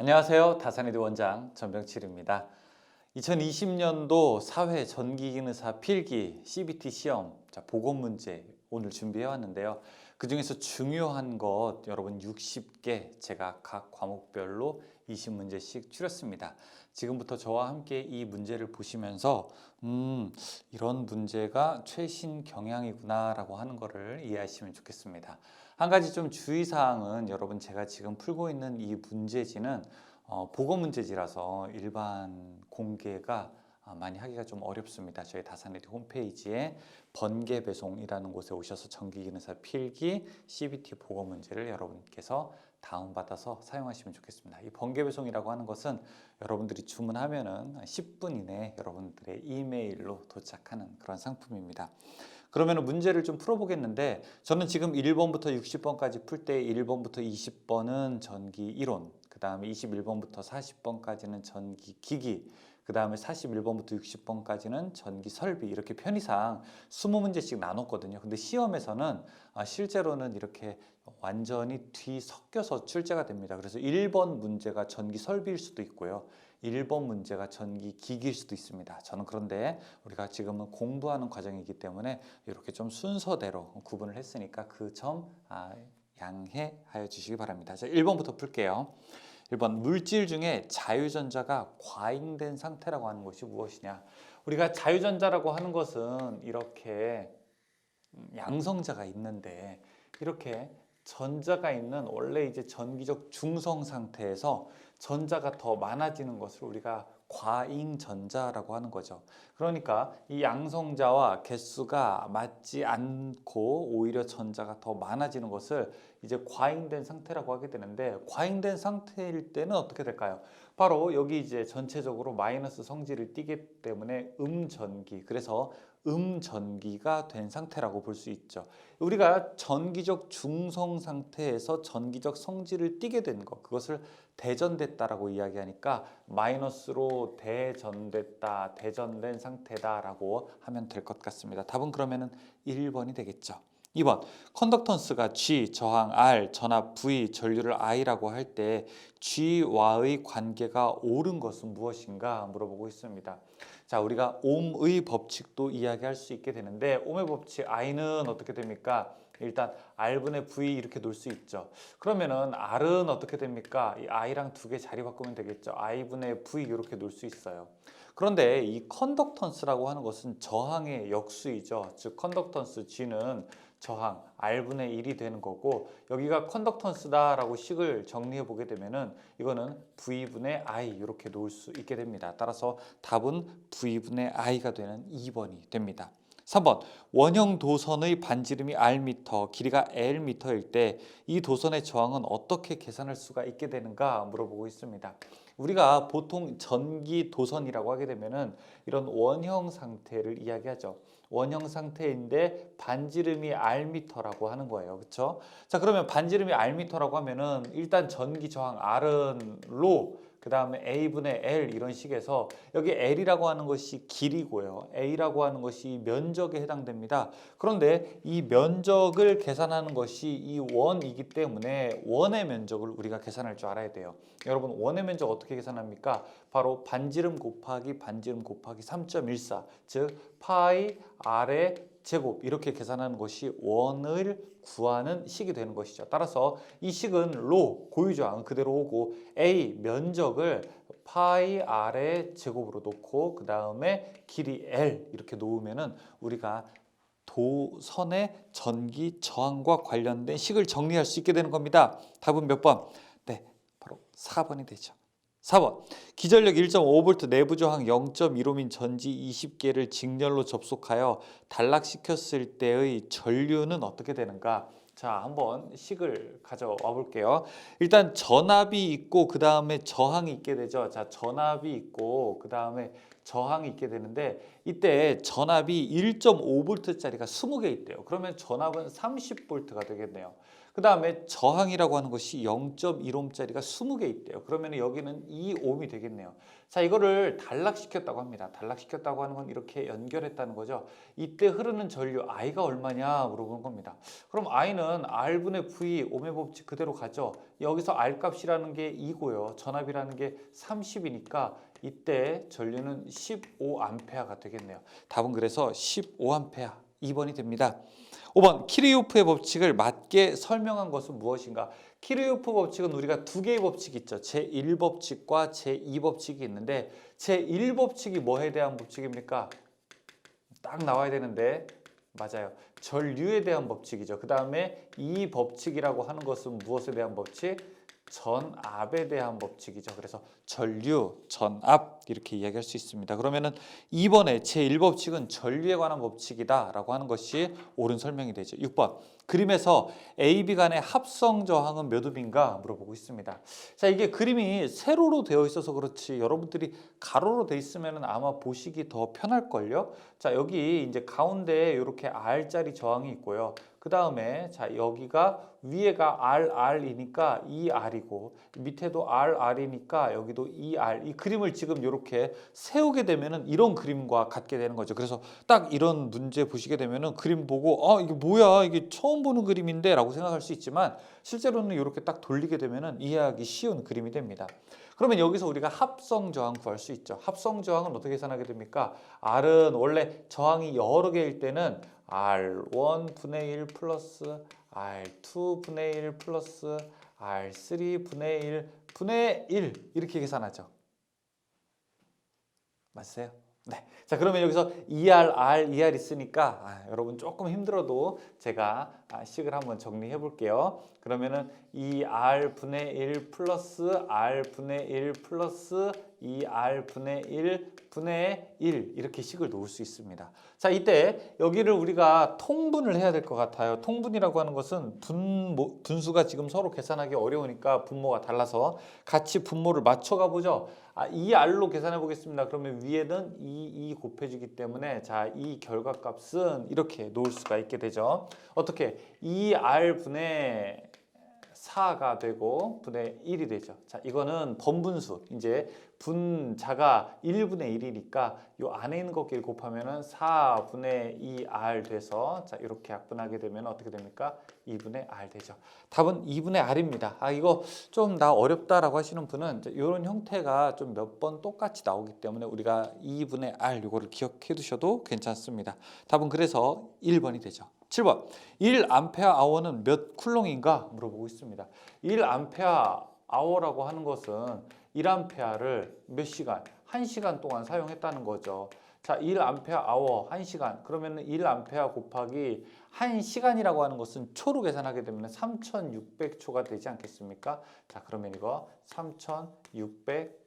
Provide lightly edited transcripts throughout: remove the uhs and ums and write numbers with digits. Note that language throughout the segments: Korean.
안녕하세요. 다산이드 원장 전병칠입니다. 2020년도 사회 전기기능사 필기 CBT 시험 보고 문제 오늘 준비해 왔는데요. 그 중에서 중요한 것 여러분 60개 제가 각 과목별로 20문제씩 추렸습니다. 지금부터 저와 함께 이 문제를 보시면서 이런 문제가 최신 경향이구나 라고 하는 것을 이해하시면 좋겠습니다. 한 가지 좀 주의사항은 여러분 제가 지금 풀고 있는 이 문제지는 보고 문제지라서 일반 공개가 많이 하기가 좀 어렵습니다. 저희 다산에디 홈페이지에 번개 배송이라는 곳에 오셔서 전기기능사 필기 CBT 보고 문제를 여러분께서 다운받아서 사용하시면 좋겠습니다. 이 번개 배송이라고 하는 것은 여러분들이 주문하면은 10분 이내에 여러분들의 이메일로 도착하는 그런 상품입니다. 그러면 문제를 좀 풀어보겠는데 저는 지금 1번부터 60번까지 풀 때 1번부터 20번은 전기 이론, 그 다음에 21번부터 40번까지는 전기 기기, 그 다음에 41번부터 60번까지는 전기 설비, 이렇게 편의상 20문제씩 나눴거든요. 근데 시험에서는 실제로는 이렇게 완전히 뒤섞여서 출제가 됩니다. 그래서 1번 문제가 전기 설비일 수도 있고요. 1번 문제가 전기 기기일 수도 있습니다. 저는 그런데 우리가 지금은 공부하는 과정이기 때문에 이렇게 좀 순서대로 구분을 했으니까 그 점 양해하여 주시기 바랍니다. 자, 1번부터 풀게요. 1번 물질 중에 자유전자가 과잉된 상태라고 하는 것이 무엇이냐? 우리가 자유전자라고 하는 것은 이렇게 양성자가 있는데 이렇게 전자가 있는 원래 이제 전기적 중성 상태에서 전자가 더 많아지는 것을 우리가 과잉전자라고 하는 거죠. 그러니까 이 양성자와 개수가 맞지 않고 오히려 전자가 더 많아지는 것을 이제 과잉된 상태라고 하게 되는데, 과잉된 상태일 때는 어떻게 될까요? 바로 여기 이제 전체적으로 마이너스 성질을 띠기 때문에 음전기, 그래서 음전기가 된 상태라고 볼 수 있죠. 우리가 전기적 중성 상태에서 전기적 성질을 띠게 된 것, 그것을 대전됐다라고 이야기하니까 마이너스로 대전됐다, 대전된 상태다라고 하면 될 것 같습니다. 답은 그러면은 1번이 되겠죠. 2번 컨덕턴스가 G, 저항 R, 전압 V, 전류를 I라고 할 때 G와의 관계가 옳은 것은 무엇인가 물어보고 있습니다. 자, 우리가 옴의 법칙도 이야기할 수 있게 되는데, 옴의 법칙 I는 어떻게 됩니까? 일단 R분의 V 이렇게 놓을 수 있죠. 그러면은 R은 어떻게 됩니까? 이 I랑 두 개 자리 바꾸면 되겠죠. I분의 V 이렇게 놓을 수 있어요. 그런데 이 컨덕턴스라고 하는 것은 저항의 역수이죠. 즉 컨덕턴스 G는 저항 R분의 1이 되는 거고, 여기가 컨덕턴스다라고 식을 정리해 보게 되면은 이거는 V분의 I 이렇게 놓을 수 있게 됩니다. 따라서 답은 V분의 I가 되는 2번이 됩니다. 3번 원형 도선의 반지름이 Rm, 길이가 Lm일 때 이 도선의 저항은 어떻게 계산할 수가 있게 되는가 물어보고 있습니다. 우리가 보통 전기 도선이라고 하게 되면은 이런 원형 상태를 이야기하죠. 원형 상태인데 반지름이 Rm라고 하는 거예요. 그렇죠? 자, 그러면 반지름이 Rm라고 하면은 일단 전기 저항 R은 로, 그 다음에 A분의 L 이런 식에서 여기 L이라고 하는 것이 길이고요. A라고 하는 것이 면적에 해당됩니다. 그런데 이 면적을 계산하는 것이 이 원이기 때문에 원의 면적을 우리가 계산할 줄 알아야 돼요. 여러분 원의 면적 어떻게 계산합니까? 바로 반지름 곱하기 반지름 곱하기 3.14, 즉 파이 R의 제곱 이렇게 계산하는 것이 원을 구하는 식이 되는 것이죠. 따라서 이 식은 로, 고유저항은 그대로 오고 A 면적을 파이 R의 제곱으로 놓고 그 다음에 길이 L 이렇게 놓으면은 우리가 도선의 전기 저항과 관련된 식을 정리할 수 있게 되는 겁니다. 답은 몇 번? 네, 바로 4번이 되죠. 4번 기전력 1.5V 내부 저항 0.15민 전지 20개를 직렬로 접속하여 단락시켰을 때의 전류는 어떻게 되는가? 자, 한번 식을 가져와 볼게요. 일단 전압이 있고 그 다음에 저항이 있게 되죠. 자, 전압이 있고 그 다음에 저항이 있게 되는데 이때 전압이 1.5V짜리가 20개 있대요. 그러면 전압은 30V가 되겠네요. 그 다음에 저항이라고 하는 것이 0.1ohm짜리가 20개 있대요. 그러면 여기는 2ohm이 되겠네요. 자, 이거를 단락시켰다고 합니다. 단락시켰다고 하는 건 이렇게 연결했다는 거죠. 이때 흐르는 전류 I가 얼마냐 물어보는 겁니다. 그럼 I는 R분의 V, ohm의 법칙 그대로 가죠. 여기서 R 값이라는 게 2고요. 전압이라는 게 30이니까 이때 전류는 15A가 되겠네요. 답은 그래서 15A 2번이 됩니다. 5번 키르요프의 법칙을 맞게 설명한 것은 무엇인가? 키르요프 법칙은 우리가 두 개의 법칙이 있죠. 제1법칙과 제2법칙이 있는데 제1법칙이 뭐에 대한 법칙입니까? 딱 나와야 되는데 맞아요. 전류에 대한 법칙이죠. 그 다음에 이 법칙이라고 하는 것은 무엇에 대한 법칙? 전압에 대한 법칙이죠. 그래서 전류, 전압 이렇게 이야기할 수 있습니다. 그러면은 2번에 제1법칙은 전류에 관한 법칙이다 라고 하는 것이 옳은 설명이 되죠. 6번 그림에서 A, B 간의 합성 저항은 몇 ohm인가 물어보고 있습니다. 자, 이게 그림이 세로로 되어 있어서 그렇지 여러분들이 가로로 되어 있으면 아마 보시기 더 편할걸요. 자, 여기 이제 가운데에 이렇게 R자리 저항이 있고요. 그 다음에 자, 여기가 위에가 RR이니까 2R이고 밑에도 RR이니까 여기도 2R. 이 그림을 지금 이렇게 세우게 되면은 이런 그림과 같게 되는 거죠. 그래서 딱 이런 문제 보시게 되면은 그림 보고 이게 뭐야? 이게 처음 보는 그림인데 라고 생각할 수 있지만 실제로는 이렇게 딱 돌리게 되면은 이해하기 쉬운 그림이 됩니다. 그러면 여기서 우리가 합성 저항 구할 수 있죠. 합성 저항은 어떻게 계산하게 됩니까? R은 원래 저항이 여러 개일 때는 R1 분의 1 플러스 R2 분의 1 플러스 R3 분의 1 분의 1 이렇게 계산하죠. 맞으세요? 네. 자, 그러면 여기서 ER, R, ER 있으니까 여러분 조금 힘들어도 제가 식을 한번 정리해 볼게요. 그러면은 ER 분의 1 플러스 R 분의 1 플러스 ER 분의 1 분의 1 이렇게 식을 놓을 수 있습니다. 자, 이때 여기를 우리가 통분을 해야 될 것 같아요. 통분이라고 하는 것은 분수가 지금 서로 계산하기 어려우니까 분모가 달라서 같이 분모를 맞춰가 보죠. 이 R로 계산해 보겠습니다. 그러면 위에는 2 곱해주기 때문에 자, 이 결과값은 이렇게 놓을 수가 있게 되죠. 어떻게? 2R 분의 4가 되고 분의 1이 되죠. 자, 이거는 번분수. 이제 분자가 1분의 1이니까 이 안에 있는 것끼리 곱하면은 4분의 2R 돼서 자, 이렇게 약분하게 되면 어떻게 됩니까? 2분의 R 되죠. 답은 2분의 R입니다. 이거 좀 나 어렵다라고 하시는 분은 이런 형태가 좀 몇 번 똑같이 나오기 때문에 우리가 2분의 R 이거를 기억해 두셔도 괜찮습니다. 답은 그래서 1번이 되죠. 7번 1A/h는 몇 쿨롱인가 물어보고 있습니다. 1A/h라고 하는 것은 1A를 몇 시간? 1시간 동안 사용했다는 거죠. 자, 1A/h 1시간. 그러면 1A 곱하기 1시간이라고 하는 것은 초로 계산하게 되면 3600초가 되지 않겠습니까? 자, 그러면 이거 3600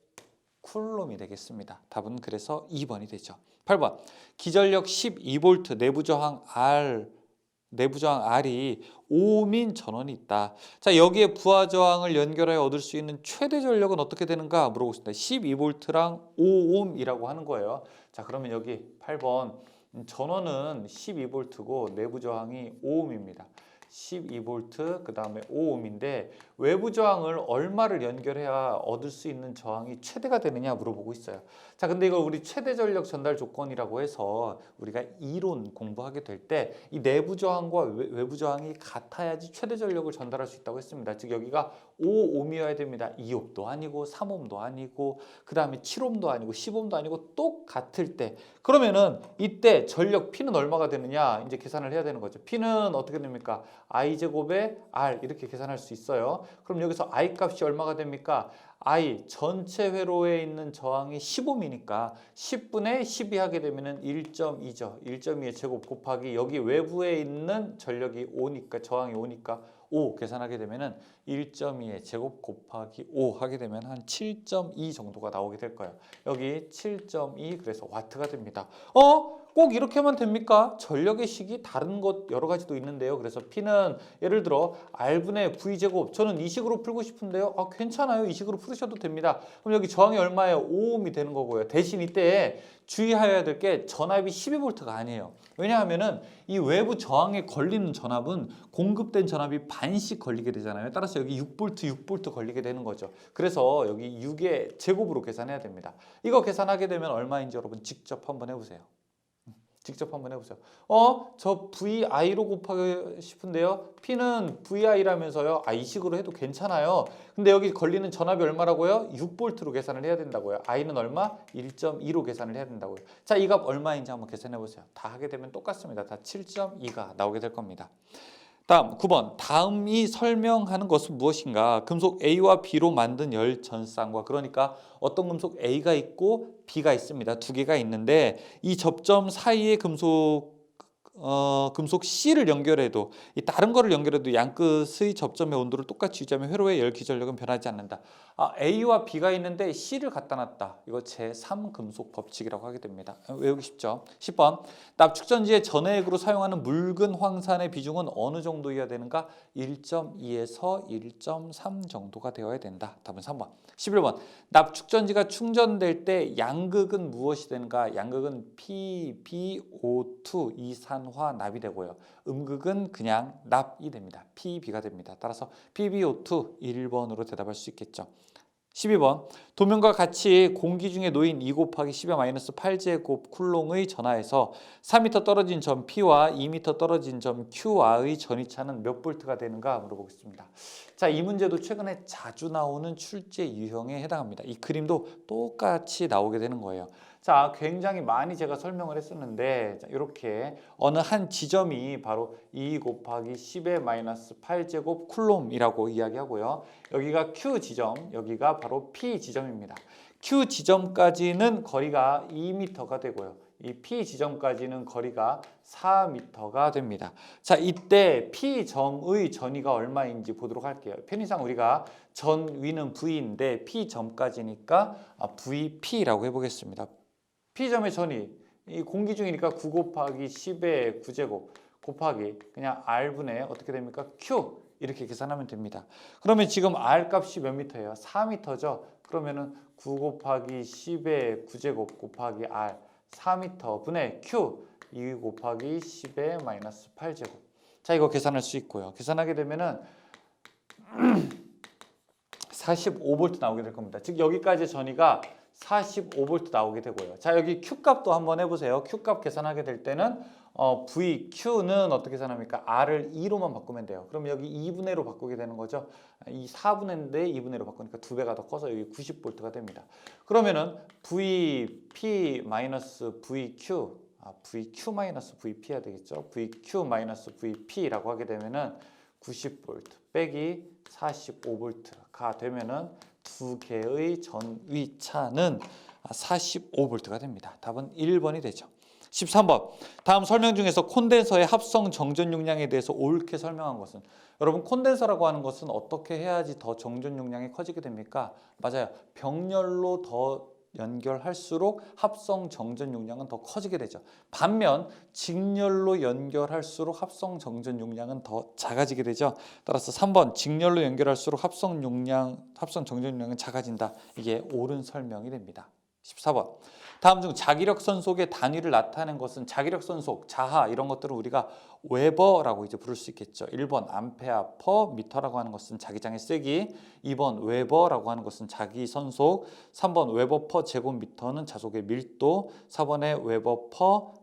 쿨롬이 되겠습니다. 답은 그래서 2번이 되죠. 8번 기전력 12V 내부 저항 R이 5ohm인 전원이 있다. 자, 여기에 부하 저항을 연결하여 얻을 수 있는 최대 전력은 어떻게 되는가 물어보고 있습니다. 12V랑 5ohm이라고 하는 거예요. 자, 그러면 여기 8번 전원은 12V고 내부 저항이 5ohm입니다. 12V 그 다음에 5ohm인데 외부 저항을 얼마를 연결해야 얻을 수 있는 저항이 최대가 되느냐 물어보고 있어요. 자, 근데 이걸 우리 최대 전력 전달 조건이라고 해서 우리가 이론 공부하게 될 때 이 내부 저항과 외부 저항이 같아야지 최대 전력을 전달할 수 있다고 했습니다. 즉 여기가 5ohm이어야 됩니다. 2ohm도 아니고 3ohm도 아니고 그 다음에 7ohm도 아니고 10ohm도 아니고 똑같을 때 그러면은 이때 전력 P는 얼마가 되느냐 이제 계산을 해야 되는 거죠. P는 어떻게 됩니까? I 제곱에 R 이렇게 계산할 수 있어요. 그럼 여기서 I 값이 얼마가 됩니까? I 전체 회로에 있는 저항이 15ohm이니까 10분의 12 하게 되면 1.2죠. 1.2의 제곱 곱하기 여기 외부에 있는 전력이 5니까 저항이 5니까 5 계산하게 되면은 1.2의 제곱 곱하기 5 하게 되면 한 7.2 정도가 나오게 될 거예요. 여기 7.2 그래서 와트가 됩니다. 꼭 이렇게만 됩니까? 전력의 식이 다른 것 여러 가지도 있는데요. 그래서 P는 예를 들어 R분의 V제곱, 저는 이 식으로 풀고 싶은데요. 괜찮아요. 이 식으로 풀으셔도 됩니다. 그럼 여기 저항이 얼마예요? 5ohm이 되는 거고요. 대신 이때 주의해야 될 게 전압이 12V가 아니에요. 왜냐하면은 이 외부 저항에 걸리는 전압은 공급된 전압이 반씩 걸리게 되잖아요. 따라서 여기 6V 걸리게 되는 거죠. 그래서 여기 6의 제곱으로 계산해야 됩니다. 이거 계산하게 되면 얼마인지 여러분 직접 한번 해보세요. 직접 한번 해보세요. 저 VI로 곱하고 싶은데요. P는 VI라면서요. 이 식으로 해도 괜찮아요. 근데 여기 걸리는 전압이 얼마라고요? 6V로 계산을 해야 된다고요. I는 얼마? 1.2로 계산을 해야 된다고요. 자, 이 값 얼마인지 한번 계산해 보세요. 다 하게 되면 똑같습니다. 다 7.2가 나오게 될 겁니다. 다음 9번. 다음이 설명하는 것은 무엇인가? 금속 A와 B로 만든 열 전쌍과, 그러니까 어떤 금속 A가 있고 B가 있습니다. 두 개가 있는데 이 접점 사이에 금속 C를 연결해도, 이 다른 거를 연결해도 양끝의 접점의 온도를 똑같이 유지하면 회로의 열 기전력은 변하지 않는다. A와 B가 있는데 C를 갖다 놨다. 이거 제3금속 법칙이라고 하게 됩니다. 외우기 쉽죠? 10번. 납축전지의 전해액으로 사용하는 묽은 황산의 비중은 어느 정도여야 되는가? 1.2에서 1.3 정도가 되어야 된다. 답은 3번. 11번. 납축전지가 충전될 때 양극은 무엇이 되는가? 양극은 PbO2 이산화납이 되고요. 음극은 그냥 납이 됩니다. Pb가 됩니다. 따라서 PbO2 1번으로 대답할 수 있겠죠. 12번. 도면과 같이 공기 중에 놓인 2 곱하기 10의 마이너스 8제곱 쿨롱의 전하에서 4m 떨어진 점 P와 2m 떨어진 점 Q와의 전위차는 몇 볼트가 되는가 물어보겠습니다. 자, 이 문제도 최근에 자주 나오는 출제 유형에 해당합니다. 이 그림도 똑같이 나오게 되는 거예요. 자, 굉장히 많이 제가 설명을 했었는데, 자, 이렇게 어느 한 지점이 바로 2 곱하기 10의 마이너스 8제곱 쿨롬이라고 이야기하고요. 여기가 Q 지점, 여기가 바로 P 지점입니다. Q 지점까지는 거리가 2m가 되고요. 이 P 지점까지는 거리가 4m가 됩니다. 자, 이때 P점의 전위가 얼마인지 보도록 할게요. 편의상 우리가 전위는 V인데 P점까지니까 VP라고 해보겠습니다. P점의 전위, 이 공기 중이니까 9 곱하기 10의 9제곱 곱하기 그냥 R분의 어떻게 됩니까? Q 이렇게 계산하면 됩니다. 그러면 지금 R 값이 몇 미터예요? 4m죠? 그러면은 9 곱하기 10의 9제곱 곱하기 R 4m 분의 Q 2 곱하기 10의 마이너스 8제곱. 자, 이거 계산할 수 있고요. 계산하게 되면은 45V 나오게 될 겁니다. 즉 여기까지 전위가 45V 나오게 되고요. 자, 여기 Q 값도 한번 해보세요. Q 값 계산하게 될 때는 VQ는 어떻게 계산합니까? R을 2로만 바꾸면 돼요. 그럼 여기 2분의 1로 바꾸게 되는 거죠. 이 4분의인데 2분의 1로 바꾸니까 2배가 더 커서 여기 90V가 됩니다. 그러면은 VP-VQ, VQ-VP가 되겠죠. VQ-VP라고 하게 되면은 90V 빼기 45V가 되면은 두 개의 전위차는 45V가 됩니다. 답은 1번이 되죠. 13번. 다음 설명 중에서 콘덴서의 합성 정전 용량에 대해서 옳게 설명한 것은? 여러분, 콘덴서라고 하는 것은 어떻게 해야지 더 정전 용량이 커지게 됩니까? 맞아요. 병렬로 더 연결할수록 합성 정전 용량은 더 커지게 되죠. 반면 직렬로 연결할수록 합성 정전 용량은 더 작아지게 되죠. 따라서 3번 직렬로 연결할수록 합성 정전 용량은 작아진다. 이게 옳은 설명이 됩니다. 14번. 다음 중 자기력 선속의 단위를 나타내는 것은? 자기력 선속, 자하 이런 것들은 우리가 웨버라고 이제 부를 수 있겠죠. 1번 암페아 퍼 미터라고 하는 것은 자기장의 세기, 2번 웨버라고 하는 것은 자기 선속, 3번 웨버 퍼 제곱미터는 자속의 밀도, 4번의 웨버 퍼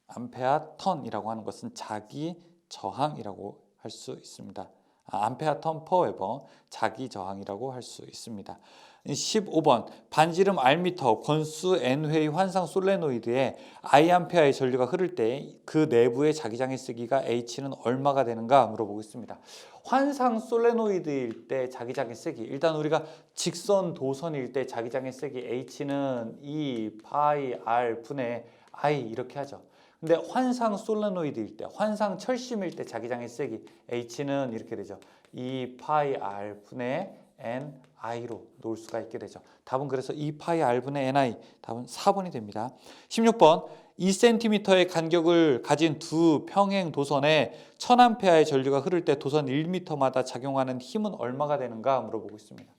암페아 턴이라고 하는 것은 자기 저항이라고 할 수 있습니다. 암페아 턴 퍼 웨버, 자기 저항이라고 할 수 있습니다. 15번. 반지름 R미터 권수 N회의 환상 솔레노이드에 I암페아의 전류가 흐를 때 그 내부의 자기장의 세기가 H는 얼마가 되는가 물어보겠습니다. 환상 솔레노이드일 때 자기장의 세기, 일단 우리가 직선 도선일 때 자기장의 세기 H는 2 파이 R 분의 I 이렇게 하죠. 근데 환상 솔레노이드일 때, 환상 철심일 때 자기장의 세기 H는 이렇게 되죠. 2 파이 R 분의 ni로 놓을 수가 있게 되죠. 답은 그래서 2파이 r분의 ni, 답은 4번이 됩니다. 16번 2cm의 간격을 가진 두 평행 도선에 1000A의 전류가 흐를 때 도선 1m마다 작용하는 힘은 얼마가 되는가 물어보고 있습니다.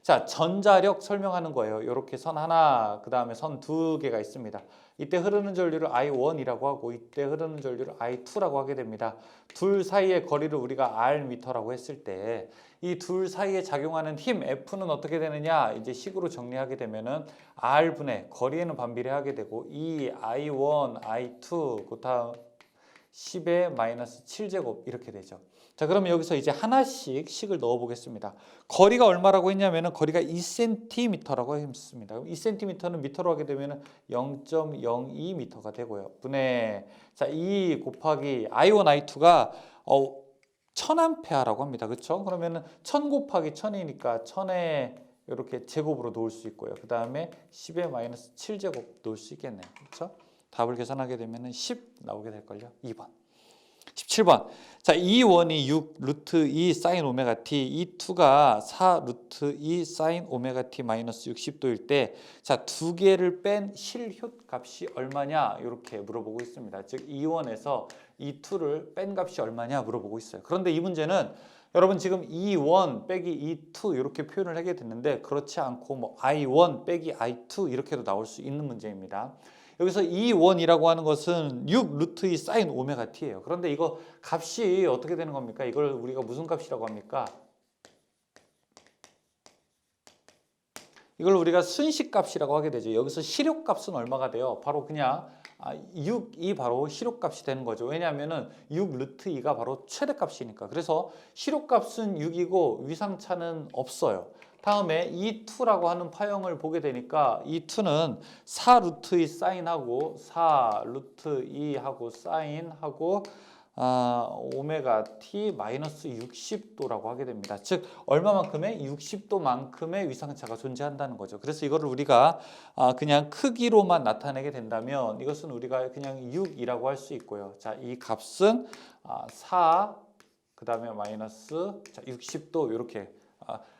자, 전자력 설명하는 거예요. 이렇게 선 하나, 그 다음에 선 두 개가 있습니다. 이때 흐르는 전류를 I1이라고 하고 이때 흐르는 전류를 I2라고 하게 됩니다. 둘 사이의 거리를 우리가 R미터라고 했을 때 이 둘 사이에 작용하는 힘 F는 어떻게 되느냐? 이제 식으로 정리하게 되면은 R분의 거리에는 반비례하게 되고 이 I1, I2 그다음 10의 마이너스 7제곱 이렇게 되죠. 자, 그러면 여기서 이제 하나씩 식을 넣어 보겠습니다. 거리가 얼마라고 했냐면은 거리가 2cm라고 했습니다. 그럼 2cm는 미터로 하게 되면은 0.02m가 되고요. 분의 자, 2 곱하기 I1, I2가 1000A라고 합니다. 그렇죠? 그러면은 1000 곱하기 1000이니까 1000에 이렇게 제곱으로 놓을 수 있고요. 그다음에 10의 마이너스 7제곱 놓을 수 있겠네요. 그렇죠? 답을 계산하게 되면은 10 나오게 될 걸요. 2번. 17번. 자, 이 원이 6 루트 2 사인 오메가 t, 이 2가 4 루트 2 사인 오메가 t 마이너스 60도일 때, 자, 두 개를 뺀 실효 값이 얼마냐? 이렇게 물어보고 있습니다. 즉, 이 원에서 이 2를 뺀 값이 얼마냐 물어보고 있어요. 그런데 이 문제는 여러분 지금 E1 빼기 E2 이렇게 표현을 하게 됐는데 그렇지 않고 뭐 I1 빼기 I2 이렇게도 나올 수 있는 문제입니다. 여기서 E1이라고 하는 것은 6 루트 2 사인 오메가 t예요. 그런데 이거 값이 어떻게 되는 겁니까? 이걸 우리가 무슨 값이라고 합니까? 이걸 우리가 순식값이라고 하게 되죠. 여기서 실효값은 얼마가 돼요? 바로 그냥 6이 바로 실효값이 되는 거죠. 왜냐하면 6 루트 2가 바로 최대값이니까. 그래서 실효값은 6이고 위상차는 없어요. 다음에 E2라고 하는 파형을 보게 되니까 E2는 4 루트 2 사인하고 4 루트 2하고 사인하고 오메가 t 마이너스 60도라고 하게 됩니다. 즉 얼마만큼의 60도만큼의 위상차가 존재한다는 거죠. 그래서 이거를 우리가 그냥 크기로만 나타내게 된다면 이것은 우리가 그냥 6이라고 할 수 있고요. 자, 이 값은 4 그다음에 마이너스 60도 이렇게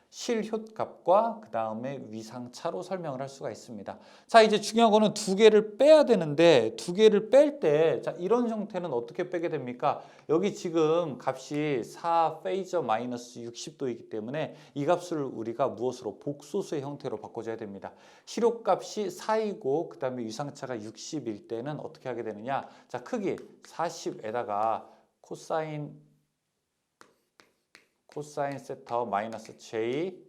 실효값과 그 다음에 위상차로 설명을 할 수가 있습니다. 자, 이제 중요한 거는 두 개를 빼야 되는데 두 개를 뺄 때 자, 이런 형태는 어떻게 빼게 됩니까? 여기 지금 값이 4 페이저 마이너스 60도이기 때문에 이 값을 우리가 무엇으로 복소수의 형태로 바꿔줘야 됩니다. 실효값이 4이고 그 다음에 위상차가 60일 때는 어떻게 하게 되느냐? 자, 크기 40에다가 코사인 세타 마이너스 j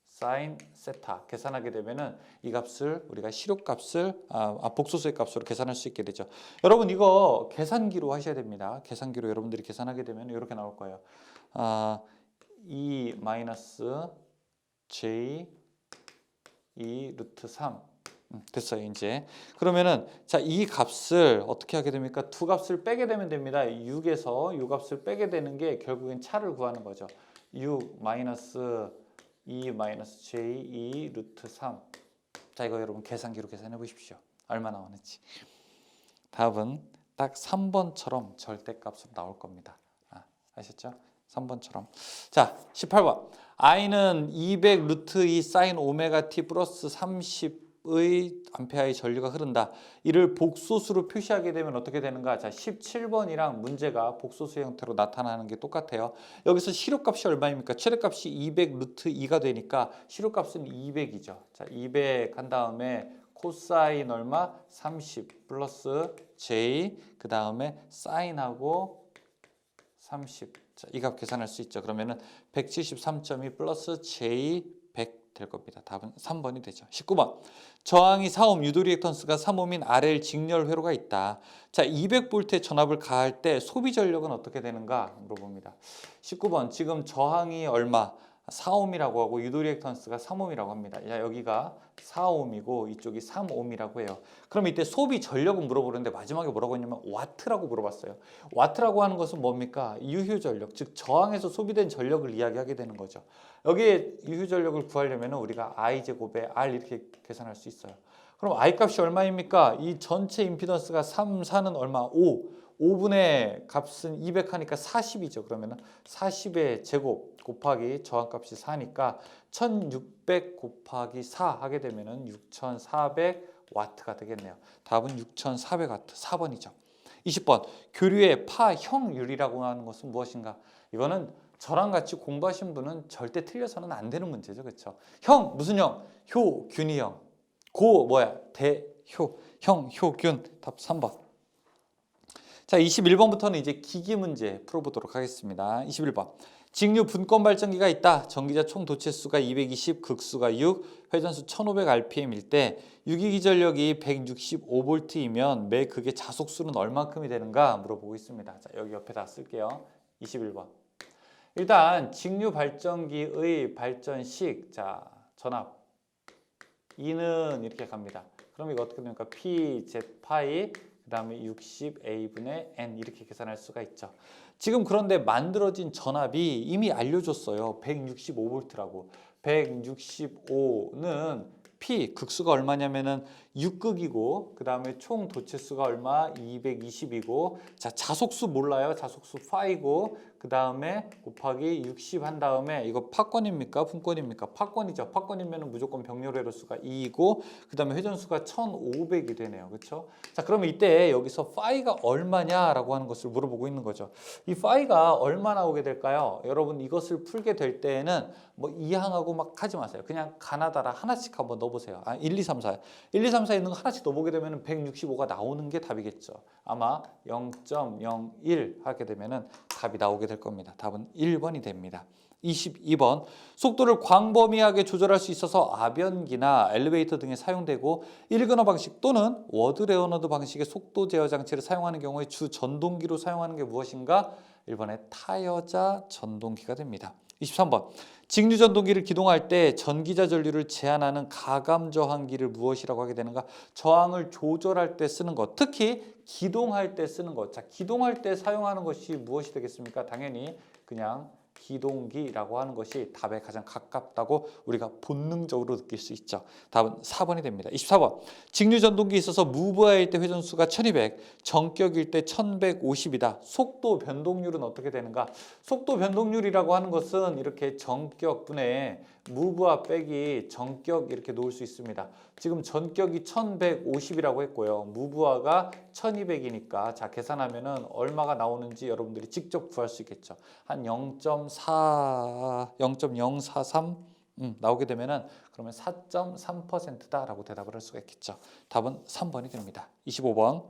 사인 세타 계산하게 되면은 이 값을 우리가 실효값을 복소수의 값으로 계산할 수 있게 되죠. 여러분 이거 계산기로 하셔야 됩니다. 계산기로 여러분들이 계산하게 되면 이렇게 나올 거예요. 2 마이너스 j 2 루트 3 됐어요. 이제 그러면은 자, 이 값을 어떻게 하게 됩니까? 두 값을 빼게 되면 됩니다. 6에서 이 값을 빼게 되는 게 결국엔 차를 구하는 거죠. 6 마이너스 2 마이너스 j 2 루트 3. 자, 이거 여러분 계산기로 계산해 보십시오. 얼마 나오는지. 답은 딱 3번처럼 절대값으로 나올 겁니다. 아셨죠? 3번처럼. 자, 18번. i는 200 루트 2 사인 오메가 t 플러스 30의 암페어의 전류가 흐른다. 이를 복소수로 표시하게 되면 어떻게 되는가? 자, 17번이랑 문제가 복소수 형태로 나타나는 게 똑같아요. 여기서 실효값이 얼마입니까? 최대값이 200 루트 2가 되니까 실효값은 200이죠. 자, 200 한 다음에 코사인 얼마? 30 플러스 j 그 다음에 사인하고 30. 자, 이 값 계산할 수 있죠. 그러면은 173.2 플러스 j 100 될 겁니다. 답은 3번이 되죠. 19번. 저항이 4옴, 유도 리액턴스가 3옴인 RL 직렬 회로가 있다. 자, 200V의 전압을 가할 때 소비 전력은 어떻게 되는가 물어봅니다. 19번. 지금 저항이 얼마? 4옴이라고 하고 유도 리액턴스가 3옴이라고 합니다. 자, 여기가 4옴이고 이쪽이 3옴이라고 해요. 그럼 이때 소비 전력은 물어보는데 마지막에 뭐라고 했냐면 와트라고 물어봤어요. 와트라고 하는 것은 뭡니까? 유효 전력, 즉 저항에서 소비된 전력을 이야기하게 되는 거죠. 여기에 유효 전력을 구하려면 우리가 I 제곱에 R 이렇게 계산할 수 있어요. 그럼 I 값이 얼마입니까? 이 전체 임피던스가 3, 4는 얼마? 5. 5분의 값은 200 하니까 40이죠. 그러면은 40의 제곱 곱하기 저항값이 4니까 1600 곱하기 4 하게 되면은 6400와트가 되겠네요. 답은 6400와트 4번이죠. 20번 교류의 파형율이라고 하는 것은 무엇인가? 이거는 저랑 같이 공부하신 분은 절대 틀려서는 안 되는 문제죠. 그렇죠? 형 무슨 형? 효 균이 형. 고 뭐야? 대효 형 효균. 답 3번. 자, 21번부터는 이제 기기 문제 풀어보도록 하겠습니다. 21번. 직류 분권 발전기가 있다. 전기자 총 도체수가 220, 극수가 6, 회전수 1500rpm일 때 유기기 전력이 165V이면 매 극의 자속수는 얼만큼이 되는가 물어보고 있습니다. 자, 여기 옆에다 쓸게요. 21번. 일단 직류 발전기의 발전식, 자, 전압 E는 이렇게 갑니다. 그럼 이거 어떻게 됩니까? PZ 파이 그 다음에 60A분의 N 이렇게 계산할 수가 있죠. 지금 그런데 만들어진 전압이 이미 알려줬어요. 165V라고. 165는 P 극수가 얼마냐면은 6극이고 그 다음에 총 도체수가 얼마? 220이고 자 자속수 몰라요. 자속수 파이고 그 다음에 곱하기 60 한 다음에 이거 파권입니까? 분권입니까? 파권이죠. 파권이면 무조건 병렬회로 수가 2이고 그 다음에 회전수가 1500이 되네요. 그렇죠? 자 그러면 이때 여기서 파이가 얼마냐라고 하는 것을 물어보고 있는 거죠. 이 파이가 얼마 나오게 될까요? 여러분 이것을 풀게 될 때에는 뭐 이항하고 막 하지 마세요. 그냥 가나다라 하나씩 한번 넣어보세요. 1, 2, 3, 4. 1, 2, 3, 4 있는 거 하나씩 넣어보게 되면 165가 나오는 게 답이겠죠. 아마 0.01 하게 되면은 답이 나오게 될 겁니다. 답은 1번이 됩니다. 22번. 속도를 광범위하게 조절할 수 있어서 아변기나 엘리베이터 등에 사용되고 일근어 방식 또는 워드 레오너드 방식의 속도 제어 장치를 사용하는 경우에 주 전동기로 사용하는 게 무엇인가? 1번의 타여자 전동기가 됩니다. 23번. 직류 전동기를 기동할 때 전기자 전류를 제한하는 가감 저항기를 무엇이라고 하게 되는가? 저항을 조절할 때 쓰는 것. 특히 기동할 때 쓰는 것. 자, 기동할 때 사용하는 것이 무엇이 되겠습니까? 당연히 그냥 기동기라고 하는 것이 답에 가장 가깝다고 우리가 본능적으로 느낄 수 있죠. 답은 4번이 됩니다. 24번. 직류 전동기에 있어서 무브화일 때 회전수가 1200, 전격일 때 1150이다. 속도 변동률은 어떻게 되는가? 속도 변동률이라고 하는 것은 이렇게 전격분의 무브화 빼기 전격 이렇게 놓을 수 있습니다. 지금 전격이 1150이라고 했고요. 무브화가 1200이니까 자 계산하면은 얼마가 나오는지 여러분들이 직접 구할 수 있겠죠. 한 0.043 나오게 되면은 그러면 4.3%다라고 대답을 할 수가 있겠죠. 답은 3번이 됩니다. 25번.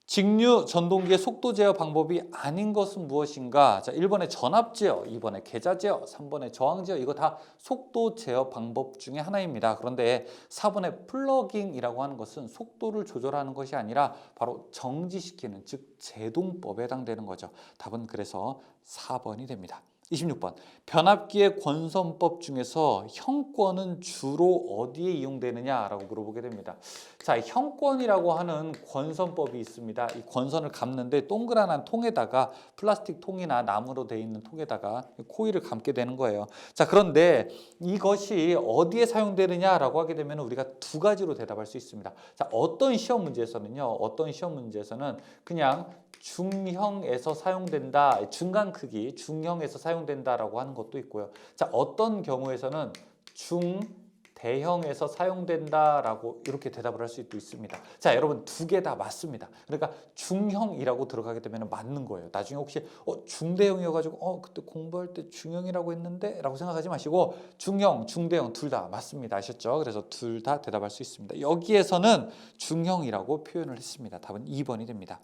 직류 전동기의 속도 제어 방법이 아닌 것은 무엇인가? 자, 1번의 전압 제어, 2번의 계자 제어, 3번의 저항 제어 이거 다 속도 제어 방법 중에 하나입니다. 그런데 4번의 플러깅이라고 하는 것은 속도를 조절하는 것이 아니라 바로 정지시키는 즉 제동법에 해당되는 거죠. 답은 그래서 4번이 됩니다. 26번. 변압기의 권선법 중에서 형권은 주로 어디에 이용되느냐라고 물어보게 됩니다. 자, 형권이라고 하는 권선법이 있습니다. 이 권선을 감는데 동그란 통에다가 플라스틱 통이나 나무로 되어 있는 통에다가 코일을 감게 되는 거예요. 자, 그런데 이것이 어디에 사용되느냐라고 하게 되면 우리가 두 가지로 대답할 수 있습니다. 자, 어떤 시험 문제에서는요. 그냥 중형에서 사용된다, 중간 크기, 중형에서 사용된다라고 하는 것도 있고요. 자, 어떤 경우에서는 중대형에서 사용된다라고 이렇게 대답을 할 수도 있습니다. 자, 여러분 두 개 다 맞습니다. 그러니까 중형이라고 들어가게 되면 맞는 거예요. 나중에 혹시 중대형이어가지고 그때 공부할 때 중형이라고 했는데 라고 생각하지 마시고 중형, 중대형 둘 다 맞습니다. 아셨죠? 그래서 둘 다 대답할 수 있습니다. 여기에서는 중형이라고 표현을 했습니다. 답은 2번이 됩니다.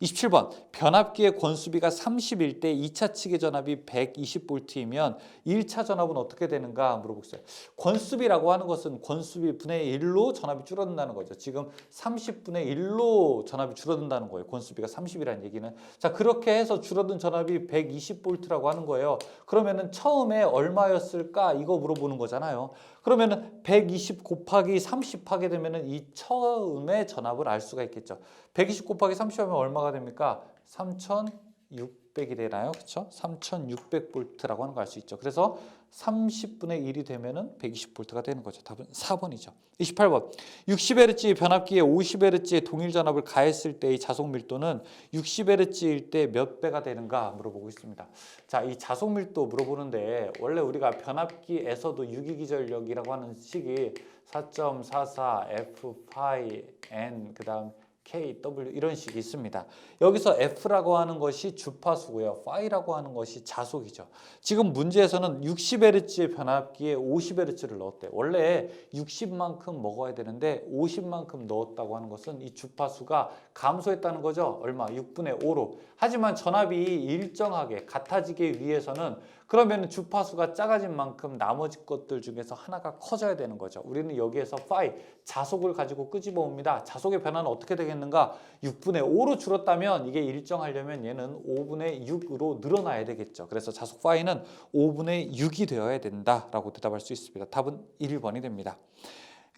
27번. 변압기의 권수비가 30일 때 2차 측의 전압이 120V이면 1차 전압은 어떻게 되는가 물어보겠어요. 권수비라고 하는 것은 권수비 분의 1로 전압이 줄어든다는 거죠. 지금 30분의 1로 전압이 줄어든다는 거예요. 권수비가 30이라는 얘기는. 자, 그렇게 해서 줄어든 전압이 120V라고 하는 거예요. 그러면은 처음에 얼마였을까? 이거 물어보는 거잖아요. 그러면은 120 곱하기 30 하게 되면은 이 처음의 전압을 알 수가 있겠죠. 120 곱하기 30 하면 얼마가 됩니까? 3600 600이 되나요? 그렇죠? 3600V라고 하는 걸 알 수 있죠. 그래서 30분의 1이 되면은 120V가 되는 거죠. 답은 4번이죠. 28번. 60Hz 변압기에 50Hz의 동일 전압을 가했을 때의 자속 밀도는 60Hz일 때 몇 배가 되는가 물어보고 있습니다. 자, 이 자속 밀도 물어보는데 원래 우리가 변압기에서도 유기기전력이라고 하는 식이 4.44 F 파이 N 그다음 KW 이런 식이 있습니다. 여기서 F라고 하는 것이 주파수고요. 파이라고 하는 것이 자속이죠. 지금 문제에서는 60Hz의 변압기에 50Hz를 넣었대요. 원래 60만큼 먹어야 되는데 50만큼 넣었다고 하는 것은 이 주파수가 감소했다는 거죠. 얼마? 6분의 5로. 하지만 전압이 일정하게 같아지기 위해서는 그러면 주파수가 작아진 만큼 나머지 것들 중에서 하나가 커져야 되는 거죠. 우리는 여기에서 파이, 자속을 가지고 끄집어 옵니다. 자속의 변화는 어떻게 되겠는가? 6분의 5로 줄었다면 이게 일정하려면 얘는 5분의 6으로 늘어나야 되겠죠. 그래서 자속 파이는 5분의 6이 되어야 된다라고 대답할 수 있습니다. 답은 1번이 됩니다.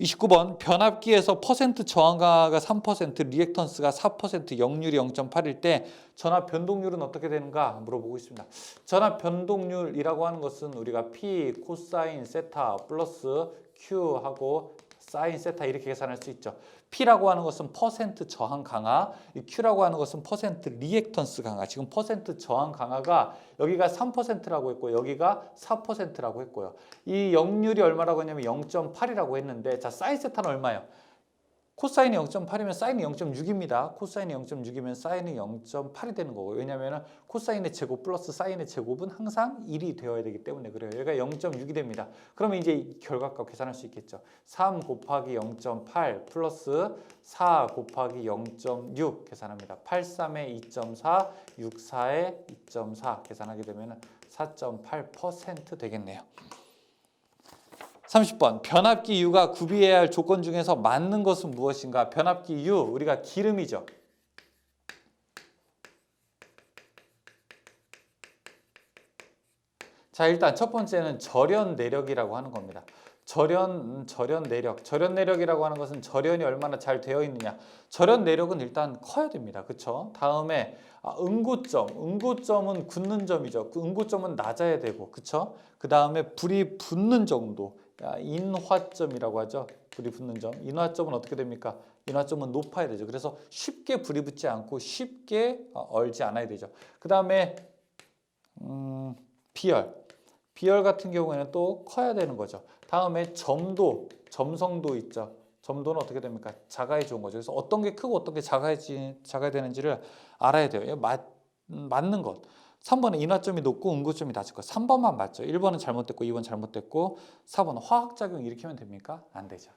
29번 변압기에서 퍼센트 저항가가 3%, 리액턴스가 4%, 역률이 0.8일 때 전압 변동률은 어떻게 되는가 물어보고 있습니다. 전압 변동률이라고 하는 것은 우리가 P 코사인 세타 플러스 Q하고 사인 세타 이렇게 계산할 수 있죠. P라고 하는 것은 퍼센트 저항 강화, Q라고 하는 것은 퍼센트 리액턴스 강화. 지금 퍼센트 저항 강화가 여기가 3%라고 했고 여기가 4%라고 했고요. 이 역률이 얼마라고 했냐면 0.8이라고 했는데 자 사인 세타는 얼마예요? 코사인이 0.8이면 사인이 0.6입니다. 코사인이 0.6이면 사인이 0.8이 되는 거고요. 왜냐하면 코사인의 제곱 플러스 사인의 제곱은 항상 1이 되어야 되기 때문에 그래요. 여기가 0.6이 됩니다. 그러면 이제 결과값 계산할 수 있겠죠. 3 곱하기 0.8 플러스 4 곱하기 0.6 계산합니다. 8, 3에 2.4, 6, 4에 2.4 계산하게 되면 4.8% 되겠네요. 30번 변압기 U가 구비해야 할 조건 중에서 맞는 것은 무엇인가? 변압기 U 우리가 기름이죠. 자 일단 첫 번째는 절연 내력이라고 하는 겁니다. 절연 내력이라고 하는 것은 절연이 얼마나 잘 되어 있느냐. 절연 내력은 일단 커야 됩니다. 그렇죠? 다음에 응고점은 굳는 점이죠. 그 응고점은 낮아야 되고 그렇죠? 그 다음에 불이 붙는 정도. 인화점이라고 하죠. 불이 붙는 점. 인화점은 어떻게 됩니까? 인화점은 높아야 되죠. 그래서 쉽게 불이 붙지 않고 쉽게 얼지 않아야 되죠. 그 다음에 비열 같은 경우에는 또 커야 되는 거죠. 다음에 점성도 있죠. 점도는 어떻게 됩니까? 작아야 좋은 거죠. 그래서 어떤 게 크고 어떤 게 작아야 되는지를 알아야 돼요. 맞는 것. 3번은 인화점이 높고 응고점이 낮을 것. 3번만 맞죠. 1번은 잘못됐고 2번 잘못됐고 4번은 화학작용 일으키면 됩니까? 안 되죠.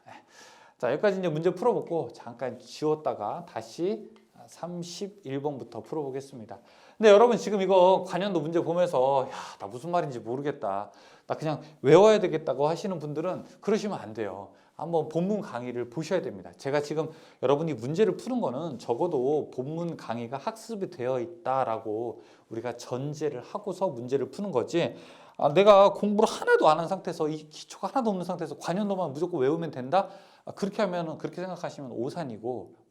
자 여기까지 이제 문제 풀어보고 잠깐 지웠다가 다시 31번부터 풀어보겠습니다. 근데 여러분 지금 이거 관련도 문제 보면서 야, 나 무슨 말인지 모르겠다. 나 그냥 외워야 되겠다고 하시는 분들은 그러시면 안 돼요. 한번 본문 강의를 보셔야 됩니다. 제가 지금 여러분이 문제를 푸는 거는 적어도 본문 강의가 학습이 되어 있다라고 우리가 전제를 하고서 문제를 푸는 거지. 내가 공부를 하나도 안 한 상태에서 이 기초가 하나도 없는 상태에서 관련도만 무조건 외우면 된다? 그렇게 생각하시면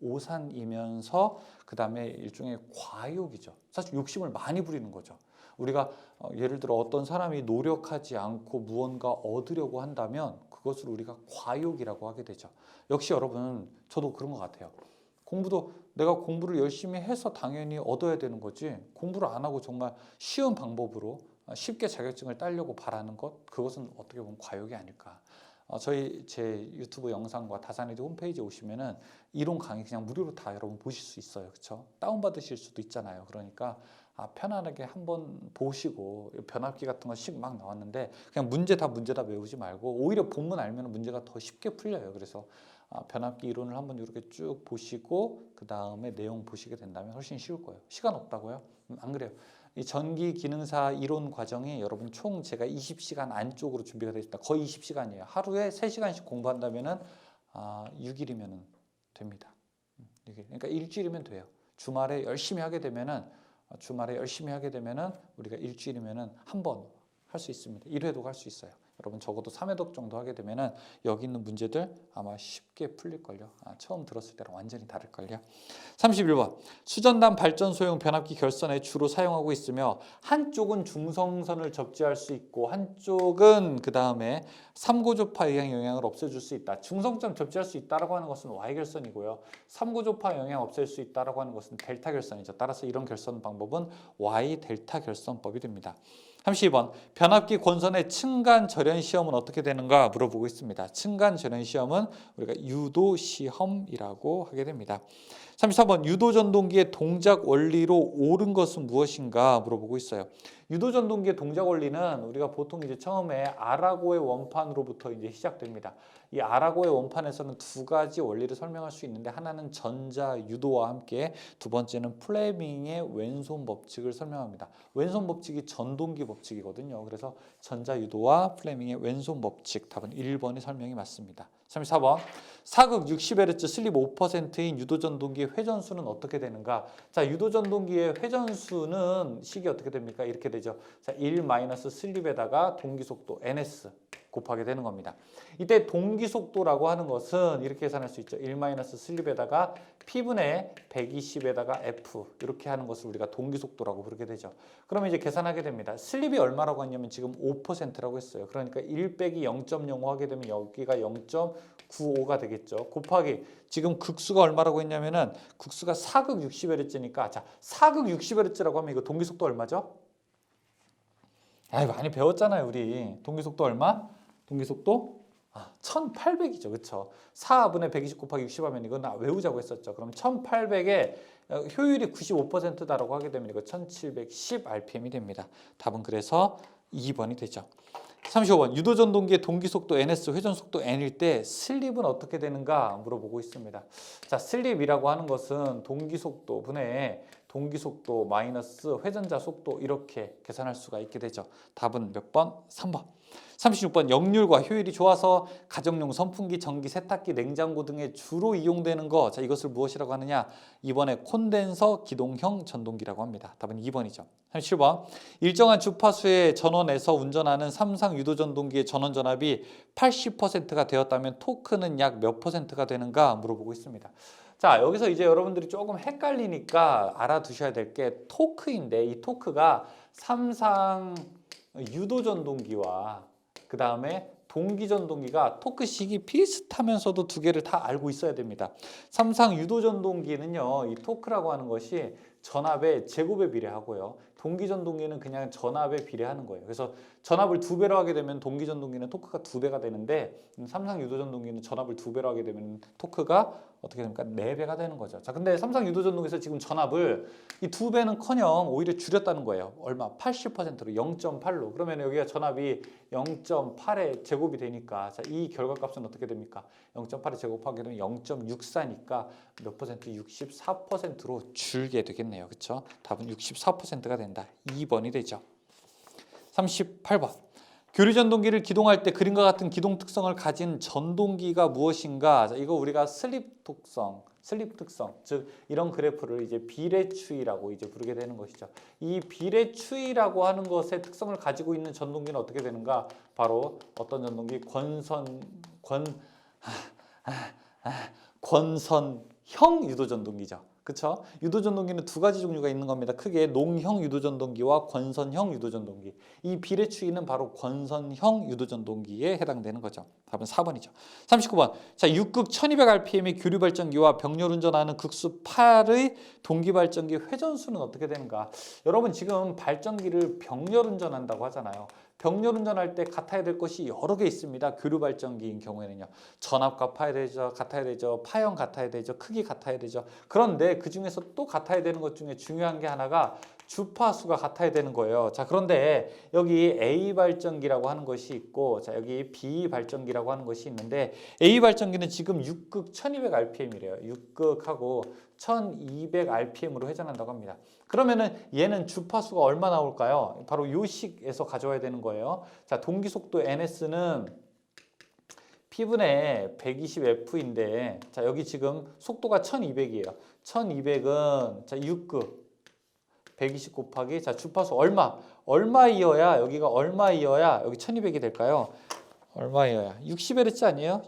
오산이면서 그 다음에 일종의 과욕이죠. 사실 욕심을 많이 부리는 거죠. 우리가 예를 들어 어떤 사람이 노력하지 않고 무언가 얻으려고 한다면 그것을 우리가 과욕이라고 하게 되죠. 역시 여러분 저도 그런 것 같아요. 내가 공부를 열심히 해서 당연히 얻어야 되는 거지 공부를 안 하고 정말 쉬운 방법으로 쉽게 자격증을 따려고 바라는 것 그것은 어떻게 보면 과욕이 아닐까. 제 유튜브 영상과 다산에드 홈페이지에 오시면은 이론 강의 그냥 무료로 다 여러분 보실 수 있어요. 그렇죠? 다운받으실 수도 있잖아요. 그러니까 편안하게 한번 보시고 변압기 같은 거 씩 막 나왔는데 그냥 문제다 외우지 말고 오히려 본문 알면 문제가 더 쉽게 풀려요. 그래서 변압기 이론을 한번 이렇게 쭉 보시고 그 다음에 내용 보시게 된다면 훨씬 쉬울 거예요. 시간 없다고요? 안 그래요. 이 전기 기능사 이론 과정이 여러분 총 제가 20시간 안쪽으로 준비가 되어 있습니다. 거의 20시간이에요. 하루에 3시간씩 공부한다면은 6일이면 됩니다. 그러니까 일주일이면 돼요. 주말에 열심히 하게 되면은 우리가 일주일이면은 한 번 할 수 있습니다. 1회독 할 수 있어요. 여러분 적어도 3회독 정도 하게 되면은 여기 있는 문제들 아마 쉽게 쉽게 풀릴걸요. 처음 들었을 때랑 완전히 다를걸요. 31번 수전단 발전소용 변압기 결선에 주로 사용하고 있으며 한쪽은 중성선을 접지할 수 있고 한쪽은 그 다음에 삼고조파 이항 영향을 없애줄 수 있다. 중성점 접지할 수 있다라고 하는 것은 Y 결선이고요. 삼고조파 영향 없앨 수 있다라고 하는 것은 델타 결선이죠. 따라서 이런 결선 방법은 Y 델타 결선법이 됩니다. 32번 변압기 권선의 층간 절연 시험은 어떻게 되는가 물어보고 있습니다. 층간 절연 시험은 우리가 유도 시험이라고 하게 됩니다. 34번 유도전동기의 동작 원리로 옳은 것은 무엇인가 물어보고 있어요. 유도전동기의 동작 원리는 우리가 보통 이제 처음에 아라고의 원판으로부터 이제 시작됩니다. 이 아라고의 원판에서는 두 가지 원리를 설명할 수 있는데 하나는 전자 유도와 함께 두 번째는 플레밍의 왼손 법칙을 설명합니다. 왼손 법칙이 전동기 법칙이거든요. 그래서 전자 유도와 플레밍의 왼손 법칙 답은 1번이 설명이 맞습니다. 34번 사극 60Hz 슬립 5%인 유도전동기의 회전수는 어떻게 되는가? 자, 유도전동기의 회전수는 식이 어떻게 됩니까? 이렇게 되죠. 자, 1 마이너스 슬립에다가 동기속도 ns 곱하게 되는 겁니다. 이때 동기속도라고 하는 것은 이렇게 계산할 수 있죠. 1 마이너스 슬립에다가 P분의 120에다가 F 이렇게 하는 것을 우리가 동기속도라고 부르게 되죠. 그러면 이제 계산하게 됩니다. 슬립이 얼마라고 했냐면 지금 5%라고 했어요. 그러니까 1 빼기 0.05 하게 되면 여기가 0.95가 되겠죠. 곱하기 지금 극수가 얼마라고 했냐면은 극수가 사극 60Hz니까 자, 사극 60Hz라고 하면 이거 동기속도 얼마죠? 많이 배웠잖아요, 우리. 동기속도 얼마? 동기속도 1800이죠. 그렇죠? 4분의 120 곱하기 60 하면 이건 외우자고 했었죠. 그럼 1800에 효율이 95%다라고 하게 되면 이거 1710 rpm이 됩니다. 답은 그래서 2번이 되죠. 35번 유도전동기의 동기속도 ns, 회전속도 n일 때 슬립은 어떻게 되는가 물어보고 있습니다. 자, 슬립이라고 하는 것은 동기속도 분의 동기속도 마이너스 회전자 속도 이렇게 계산할 수가 있게 되죠. 답은 몇 번? 3번. 36번 역률과 효율이 좋아서 가정용 선풍기, 전기, 세탁기, 냉장고 등에 주로 이용되는 거. 자, 이것을 무엇이라고 하느냐? 이번에 콘덴서 기동형 전동기라고 합니다. 답은 2번이죠. 37번 일정한 주파수의 전원에서 운전하는 삼상 유도전동기의 전원 전압이 80%가 되었다면 토크는 약 몇 %가 되는가 물어보고 있습니다. 자, 여기서 이제 여러분들이 조금 헷갈리니까 알아두셔야 될 게 토크인데 이 토크가 삼상 유도전동기와 그 다음에 동기전동기가 토크식이 비슷하면서도 두 개를 다 알고 있어야 됩니다. 삼상 유도전동기는요, 이 토크라고 하는 것이 전압의 제곱에 비례하고요. 동기전동기는 그냥 전압에 비례하는 거예요. 그래서 전압을 2배로 하게 되면 동기전동기는 토크가 2배가 되는데 삼상 유도전동기는 전압을 2배로 하게 되면 토크가 어떻게 됩니까? 4배가 되는 거죠. 자, 근데 삼상 유도전동기에서 지금 전압을 이 2배는커녕 오히려 줄였다는 거예요. 얼마? 80%로 0.8로. 그러면 여기가 전압이 0.8의 제곱이 되니까 자, 이 결과값은 어떻게 됩니까? 0.8의 제곱하게 되면 0.64니까 몇 퍼센트? 64%로 줄게 되겠네요. 그렇죠? 답은 64%가 된다. 2번이 되죠. 38번. 교류전동기를 기동할 때 그림과 같은 기동 특성을 가진 전동기가 무엇인가? 자, 이거 우리가 슬립 특성, 즉 이런 그래프를 이제 비례추이라고 이제 부르게 되는 것이죠. 이 비례추이라고 하는 것의 특성을 가지고 있는 전동기는 어떻게 되는가? 바로 어떤 전동기? 권선형 유도전동기죠. 그렇죠? 유도전동기는 두 가지 종류가 있는 겁니다. 크게 농형 유도전동기와 권선형 유도전동기. 이 비례추이는 바로 권선형 유도전동기에 해당되는 거죠. 답은 4번이죠. 39번. 자, 6극 1200rpm의 교류발전기와 병렬운전하는 극수 8의 동기발전기 회전수는 어떻게 되는가? 여러분 지금 발전기를 병렬운전한다고 하잖아요. 병렬운전할 때 같아야 될 것이 여러 개 있습니다. 교류발전기인 경우에는요. 전압 같아야 되죠. 파형 같아야 되죠. 크기 같아야 되죠. 그런데 그 중에서 또 같아야 되는 것 중에 중요한 게 하나가 주파수가 같아야 되는 거예요. 자, 그런데 여기 A 발전기라고 하는 것이 있고 자, 여기 B 발전기라고 하는 것이 있는데 A 발전기는 지금 6극 1200rpm이래요. 6극하고 1200rpm으로 회전한다고 합니다. 그러면은 얘는 주파수가 얼마 나올까요? 바로 요 식에서 가져와야 되는 거예요. 자, 동기속도 ns는 P분의 120F인데 자, 여기 지금 속도가 1200이에요. 1200은 자, 6극 120 곱하기 자, 주파수 얼마이어야 여기가 얼마이어야 여기 1200이 될까요? 얼마이어야? 60Hz 아니에요?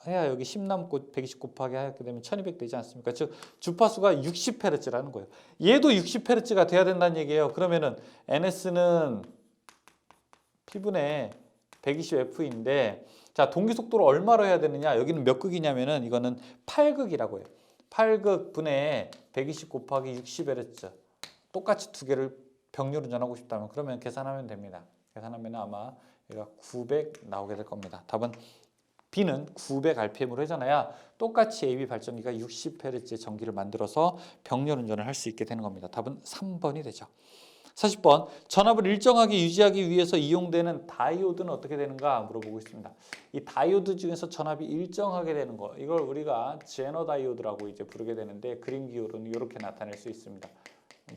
해야 여기 10 남고 120 곱하기 하게 되면 1200 되지 않습니까? 즉 주파수가 60Hz라는 거예요. 얘도 60Hz가 돼야 된다는 얘기예요. 그러면은 NS는 P분의 120F인데 자, 동기 속도를 얼마로 해야 되느냐? 여기는 몇 극이냐면은 이거는 8극이라고 해요. 8극 분의 120 곱하기 60Hz. 똑같이 두 개를 병렬 운전하고 싶다면 그러면 계산하면 됩니다. 계산하면 아마 얘가 900 나오게 될 겁니다. 답은 B는 900rpm으로 회전해야 똑같이 AB 발전기가 60Hz의 전기를 만들어서 병렬 운전을 할 수 있게 되는 겁니다. 답은 3번이 되죠. 40번 전압을 일정하게 유지하기 위해서 이용되는 다이오드는 어떻게 되는가 물어보고 있습니다. 이 다이오드 중에서 전압이 일정하게 되는 거 이걸 우리가 제너 다이오드라고 이제 부르게 되는데 그림 기호로는 이렇게 나타낼 수 있습니다.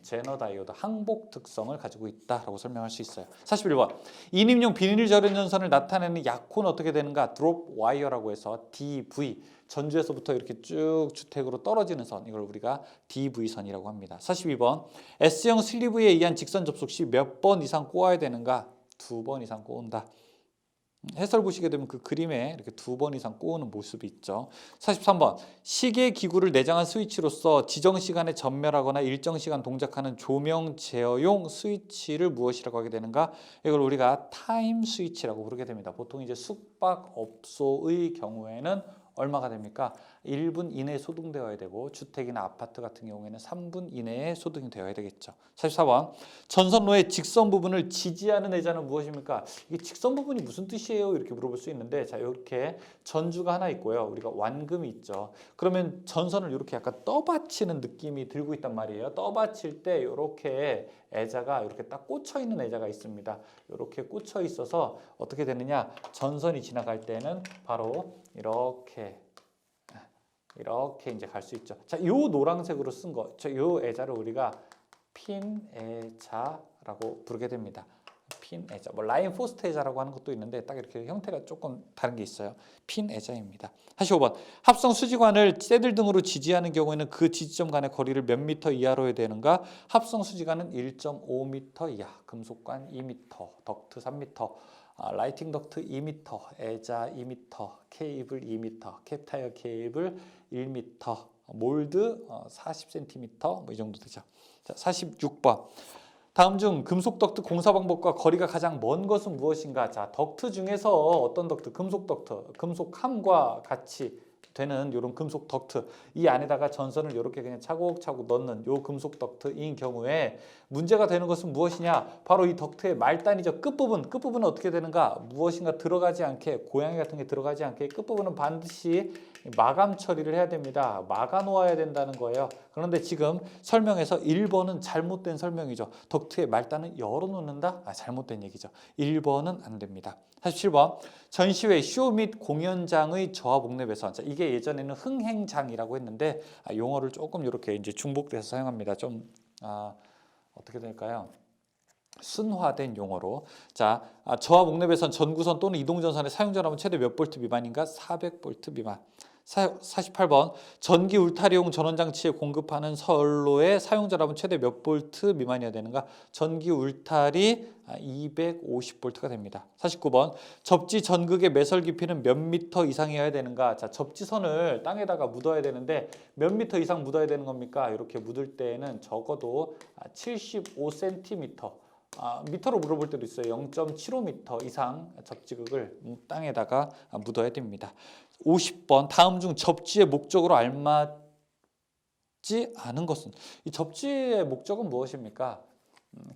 제너 다이오드 항복 특성을 가지고 있다라고 설명할 수 있어요. 41번 인임용 비닐 절연 전선을 나타내는 약호는 어떻게 되는가? 드롭 와이어라고 해서 DV 전주에서부터 이렇게 쭉 주택으로 떨어지는 선 이걸 우리가 DV선이라고 합니다. 42번 S형 슬리브에 의한 직선 접속 시 몇 번 이상 꼬아야 되는가? 2번 이상 꼬은다. 해설 보시게 되면 그 그림에 이렇게 2번 이상 꼬우는 모습이 있죠. 43번 시계 기구를 내장한 스위치로서 지정 시간에 전멸하거나 일정 시간 동작하는 조명 제어용 스위치를 무엇이라고 하게 되는가? 이걸 우리가 타임 스위치라고 부르게 됩니다. 보통 이제 숙박업소의 경우에는 얼마가 됩니까? 1분 이내에 소등되어야 되고 주택이나 아파트 같은 경우에는 3분 이내에 소등이 되어야 되겠죠. 44번 전선로의 직선 부분을 지지하는 의자는 무엇입니까? 이게 직선 부분이 무슨 뜻이에요? 이렇게 물어볼 수 있는데 자 이렇게 전주가 하나 있고요. 우리가 완금이 있죠. 그러면 전선을 이렇게 약간 떠받치는 느낌이 들고 있단 말이에요. 떠받칠 때 이렇게 애자가 이렇게 딱 꽂혀 있는 애자가 있습니다. 이렇게 꽂혀 있어서 어떻게 되느냐? 전선이 지나갈 때는 바로 이렇게 이제 갈 수 있죠. 자, 요 노란색으로 쓴 거, 요 애자를 우리가 핀 애자라고 부르게 됩니다. 핀 애자, 뭐 라인 포스트 애자라고 하는 것도 있는데 딱 이렇게 형태가 조금 다른 게 있어요. 핀 애자입니다. 45번 합성 수지관을 쇠들 등으로 지지하는 경우에는 그 지지점 간의 거리를 몇 미터 이하로 해야 되는가? 합성 수지관은 1.5m 이하, 금속관 2m, 덕트 3m, 라이팅 덕트 2m, 애자 2m, 케이블 2m, 캡타이어 케이블 1m, 몰드 40cm 뭐 이 정도 되죠. 자, 46번 다음 중 금속 덕트 공사 방법과 거리가 가장 먼 것은 무엇인가? 자, 덕트 중에서 어떤 덕트? 금속 덕트, 금속함과 같이 되는 이런 금속 덕트 이 안에다가 전선을 이렇게 그냥 차곡차곡 넣는 요 금속 덕트인 경우에 문제가 되는 것은 무엇이냐? 바로 이 덕트의 말단이죠. 끝부분은 어떻게 되는가? 무엇인가 들어가지 않게 고양이 같은 게 들어가지 않게 끝부분은 반드시 마감 처리를 해야 됩니다. 막아 놓아야 된다는 거예요. 그런데 지금 설명에서 1번은 잘못된 설명이죠. 덕트의 말단은 열어놓는다? 잘못된 얘기죠. 1번은 안 됩니다. 47번 전시회 쇼 및 공연장의 저하 복내 배선. 자, 이게 예전에는 흥행장이라고 했는데 용어를 조금 이렇게 이제 중복돼서 사용합니다. 좀 어떻게 될까요? 순화된 용어로. 자, 저하 복내 배선 전구선 또는 이동전선의 사용 전압은 최대 몇 볼트 미만인가? 400볼트 미만. 48번 전기 울타리용 전원장치에 공급하는 선로의 사용 전압은 최대 몇 볼트 미만이어야 되는가? 전기 울타리 250볼트가 됩니다. 49번 접지 전극의 매설 깊이는 몇 미터 이상이어야 되는가? 자, 접지선을 땅에다가 묻어야 되는데 몇 미터 이상 묻어야 되는 겁니까? 이렇게 묻을 때에는 적어도 75cm 미터로 물어볼 때도 있어요. 0.75m 이상 접지극을 땅에다가 묻어야 됩니다. 50번 다음 중 접지의 목적으로 알맞지 않은 것은 이 접지의 목적은 무엇입니까?